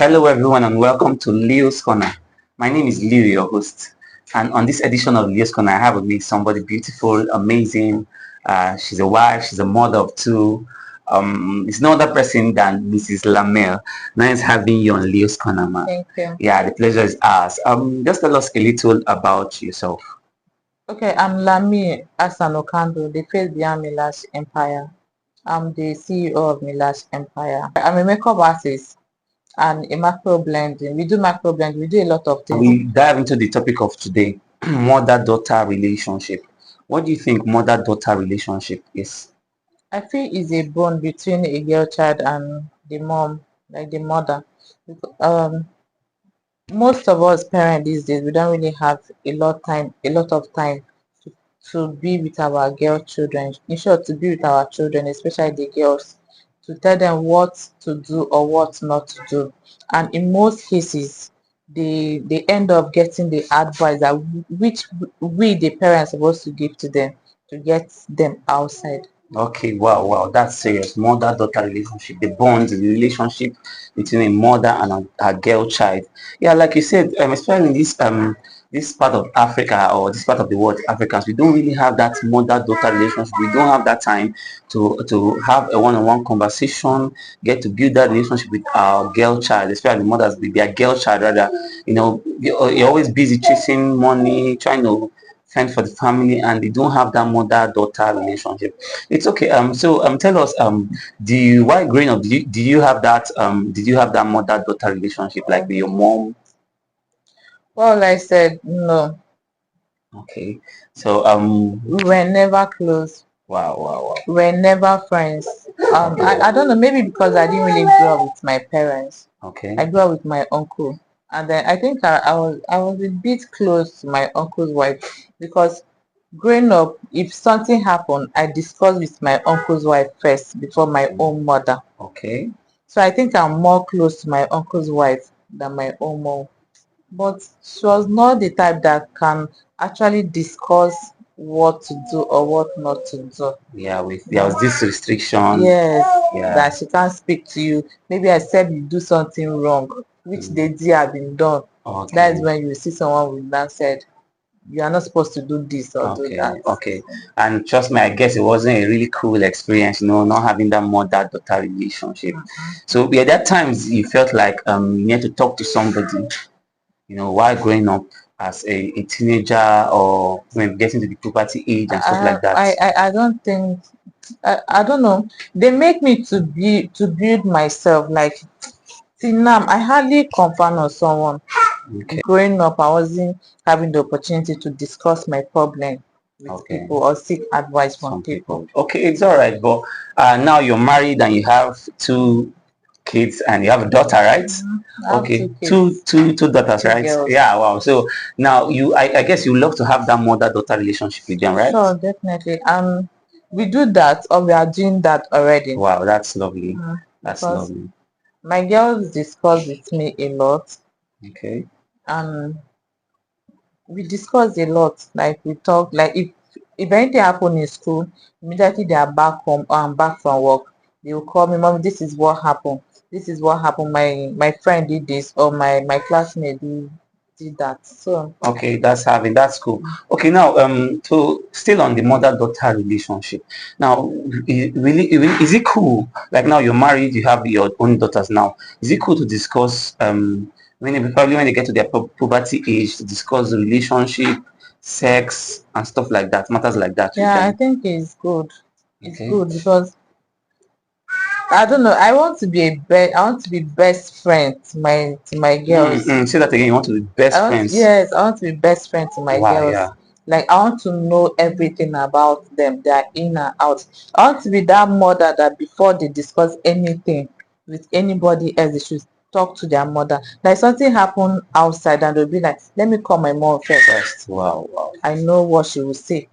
Hello, everyone, and welcome to Leo's Corner. My name is Leo, your host. And on this edition of Leo's Corner, I have with me somebody beautiful, amazing. She's a wife, she's a mother of two. It's no other person than Mrs. Lamel. Nice having you on Leo's Corner, ma. Thank you. Yeah, the pleasure is ours. Just tell us a little about yourself. Okay, I'm Lami Asanokando, the face behind Milash Empire. I'm the CEO of Milash Empire. I'm a makeup artist and a macro blending. We do macro blending. We do a lot of things. We dive into the topic of today, mother-daughter relationship. What do you think mother-daughter relationship is? I feel it's a bond between a girl child and the mom, like the mother. Um, Most of us parents these days, we don't really have a lot of time to be with our girl children. In short, to be with our children, especially the girls, to tell them what to do or what not to do. And in most cases, they end up getting the advice that which we the parents supposed to give to them to get them outside. Okay, wow, wow, that's serious. Mother-daughter relationship, the bond, the relationship between a mother and a girl child. Yeah, like you said, especially in this part of Africa or this part of the world, Africans, we don't really have that mother-daughter relationship. We don't have that time to have a one-on-one conversation, get to build that relationship with our girl child, especially the mothers with their girl child. Rather, you're always busy chasing money, trying to fend for the family, and they don't have that mother-daughter relationship. It's okay. So tell us, do you while growing up, did you have that mother-daughter relationship like with your mom? Well, I said no. Okay. So We were never close. wow, wow, wow. We were never friends. I don't know, maybe because I didn't really grow up with my parents. Okay. I grew up with my uncle. And then I think I was a bit close to my uncle's wife because growing up, if something happened, I discussed with my uncle's wife first before my own mother. Okay. So I think I'm more close to my uncle's wife than my own mom. But she was not the type that can actually discuss what to do or what not to do. Yeah, there was this restriction. Yes, Yeah. that she can't speak to you. Maybe I said you do something wrong, which they did have been done. That is Okay. when you see someone with that said, you are not supposed to do this or do Okay, that. okay. And trust me, I guess it wasn't a really cool experience, not having that mother-daughter relationship. So yeah, there are times you felt like you need to talk to somebody, while growing up as a teenager or when getting to the puberty age and stuff I like that. I don't think I don't know. They make me to build myself like till now I hardly confide on someone. Okay, Growing up I wasn't having the opportunity to discuss my problem with okay. people or seek advice from Some people. people. Okay, it's all right, but now you're married and you have two kids and you have a daughter, right? I have Okay, two two kids, two two daughters, two right? girls. Yeah, wow. So now I guess you love to have that mother-daughter relationship with them, right? Sure, definitely. We do that or we are doing that already. Wow, that's lovely. That's Because lovely. my girls discuss with me a lot Okay. and we discuss a lot. Like we talk like if anything happen in school, immediately they are back home or I'm back from work, they will call me, Mom, this is what happened. This is what happened. My friend did this or my classmate did that. So Okay, that's cool. Okay, now so still on the mother-daughter relationship. Now, is it cool? Like now you're married, you have your own daughters now. Is it cool to discuss probably when they get to their puberty age to discuss the relationship, sex and stuff like that, matters like that with yeah, I them? think it's good. It's Okay. good because I don't know. I want to be best friend to my girls. Say that again. You want to be best friends? Yes, I want to be best friend to my Wow, girls. yeah. Like I want to know everything about them, their in and out. I want to be that mother that before they discuss anything with anybody else, they should talk to their mother. Like something happen outside and they'll be like, let me call my mom first. First, wow, wow. I know what she will say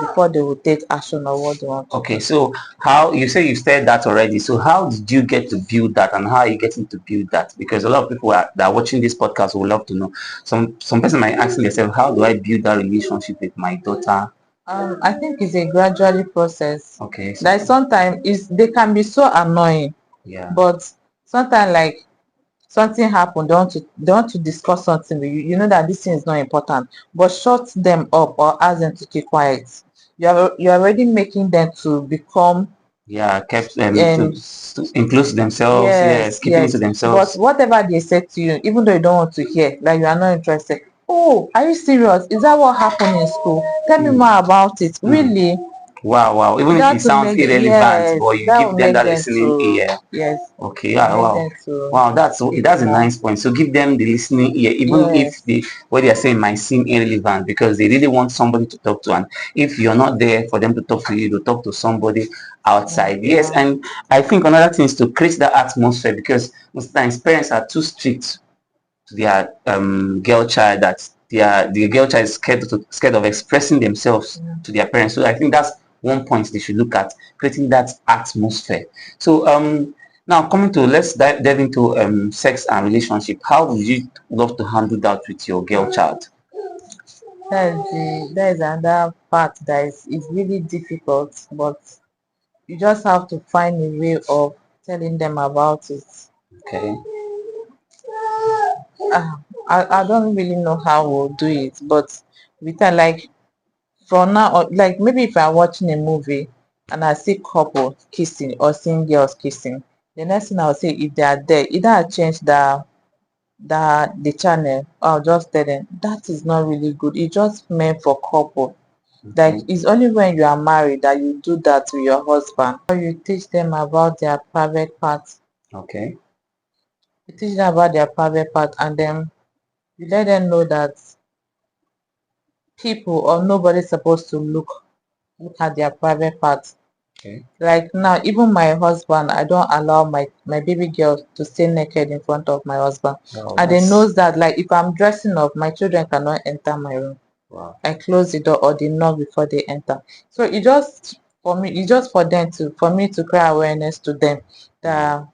before they will take action or what they want to Okay, do. so how you say you said that already. So how did you get to build that, and how are you getting to build that? Because a lot of people that are watching this podcast would love to know. Some person might ask themselves, how do I build that relationship with my daughter? I think it's a gradually process. Okay, Like sometimes they can be so annoying, yeah, but sometimes like something happened, they want to discuss something with you, you know that this thing is not important, but shut them up or ask them to keep quiet. You're already making them to become Yeah, kept um to include themselves. Yes, yes, keeping it to yes. But themselves. whatever they say to you, even though you don't want to hear, like you are not interested. Oh, are you serious? Is that what happened in school? Tell me more Mm, about it. mm. Really? Wow, wow. Even if it That will sounds make irrelevant, yes, but you that give will them make that them listening to ear. yes, Okay, will yeah, make wow. them to Wow, speak that's a more. nice point. So give them the listening ear, even if Yes. the what they are saying might seem irrelevant, because they really want somebody to talk to. And if you're not there for them to talk to you, to talk to somebody outside. Yes, Yeah. and I think another thing is to create that atmosphere, because most times parents are too strict to their girl child, that the girl child is scared of expressing themselves Yeah. to their parents. So I think that's one point they should look at, creating that atmosphere. So now coming to, let's dive into sex and relationship. How would you love to handle that with your girl child? That is another part that is really difficult, but you just have to find a way of telling them about it. Okay. I don't really know how we'll do it, but we can like from now on, like maybe if I'm watching a movie and I see couple kissing or seeing girls kissing, the next thing I'll say if they are there, either I change the channel or I'll just tell them that is not really good. It's just meant for couple. Like Okay. it's only when you are married that you do that with your husband. Or you teach them about their private parts. Okay. You teach them about their private part and then you let them know that people or nobody's supposed to look at their private parts. Okay. Like now, even my husband, I don't allow my baby girl to stay naked in front of my husband. Wow, And they that's knows that like if I'm dressing up, my children cannot enter my room. wow. I close the door or they knock before they enter. So it just for me, it's just for them to for me to create awareness to them Mm. that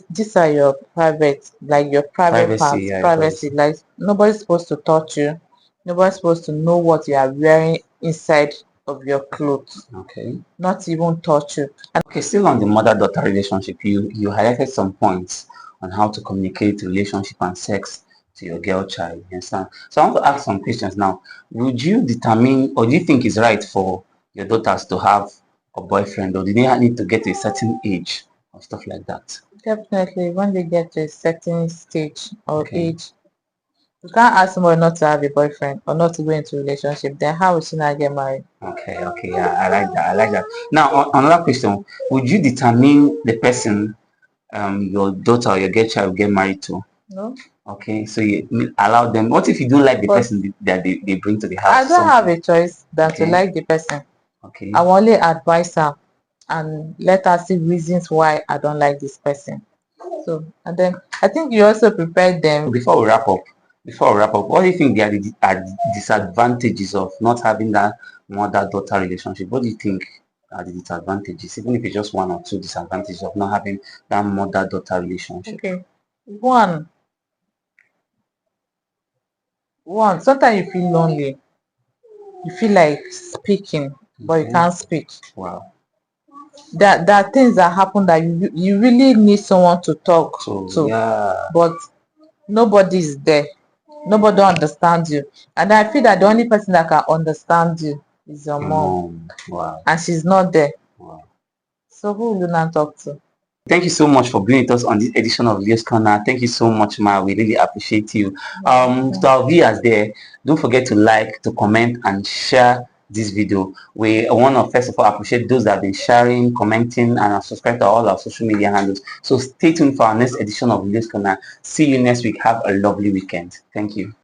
these are your private, like your private Privacy, parts, yeah, privacy. privacy. Like nobody's supposed to touch you. Nobody's supposed to know what you are wearing inside of your clothes. Okay. Not even touch you. And Okay, still on the mother-daughter relationship, you highlighted some points on how to communicate relationship and sex to your girl child. You understand? So I want to ask some questions now. Would you determine, or do you think it's right for your daughters to have a boyfriend, or do they need to get to a certain age or stuff like that? definitely when they get to a certain stage or Okay. age, you can't ask somebody not to have a boyfriend or not to go into a relationship. Then how will she not get married? Okay, okay, yeah, I like that. I like that. Now, another question: would you determine the person your daughter or your girl child will get married to? No? Okay, so you allow them. What if you don't like the But person that they bring to the I house or don't have something? a choice than to Okay, like the person. I okay. will only advise her and let her see reasons why I don't like this person. So and then I think you also prepare So them. before we wrap up, what do you think are the disadvantages of not having that mother-daughter relationship? What do you think are the disadvantages, even if it's just one or two disadvantages of not having that mother-daughter relationship? Okay. One, sometimes you feel lonely. You feel like speaking, but you Okay. can't speak. Wow. There are things that happen that you really need someone to talk So to, yeah, but nobody is there. Nobody understands you. And I feel that the only person that can understand you is your your mom. mom. Wow. And she's not there. Wow. So who will you not talk to? Thank you so much for being with us on this edition of Leo's Corner. Thank you so much, Ma. We really appreciate you. You're To welcome. our viewers there, don't forget to like, to comment, and share this video. We want to first of all appreciate those that have been sharing, commenting, and are subscribed to all our social media handles. So stay tuned for our next edition of Leo's Corner. See you next week. Have a lovely weekend. Thank you.